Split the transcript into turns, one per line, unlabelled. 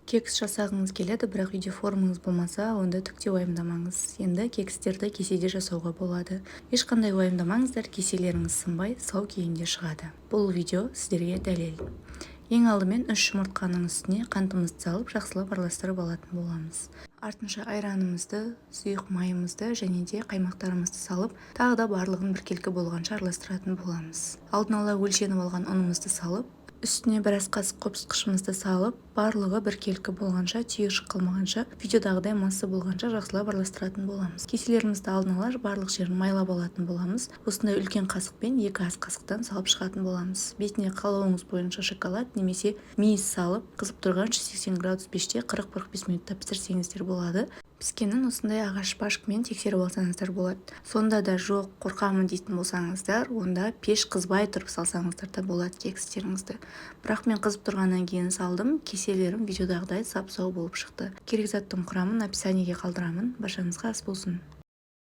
Кекс жасағыңыз келеді, бірақ үйде формаңыз болмаса, онда түк те уайымдамаңыз. Енді кекстерді кеседе жасауға болады. Ешқандай уайымдамаңыздар, кеселеріңіз сынбай, сау күйінде шығады. Бұл видео сіздерге дәлел. Ең алдымен 3 жұмыртқаның үстіне қантымызды салып, жақсылап араластырып алатын боламыз. Артынша айранымызды, сұйық майымызды және де қаймақтарымызды салып, тағы да барлығын біркелкі болғанша араластыратын боламыз. Алдын ала өлшеніп алған ұнымызды салып, үстіне біраз қасық қопсықышымызды салып, барлығы біркелкі болғанша, түйіршік қылмағанша, видеодағыдай масса болғанша жақсылап араластыратын боламыз. Кеселерімізді алдын ала барлық жерін майлап алатын боламыз. Осындай үлкен қасықпен 2 ас қасықтан салып шығатын боламыз. Бетіне қалауыңыз бойынша шоколад немесе мейіз салып, қызып тұрған 180 градус пеште 40-45 минутта пісірсеңіздер болады. Піскенін осындай ағаш пашкамен тексеріп алсаңыздар болады. Сонда да жоқ, қорқамын дейтін болсаңыздар, онда пеш қызбай тұрып салсаңыздар да болады кекстеріңізді. Бірақ мен қызып тұрғаннан кейін салдым, кеселерім видеодағыдай сап-сау болып шықты. Керек заттың құрамын описаниеге қалдырамын. Баршаңызға ас болсын.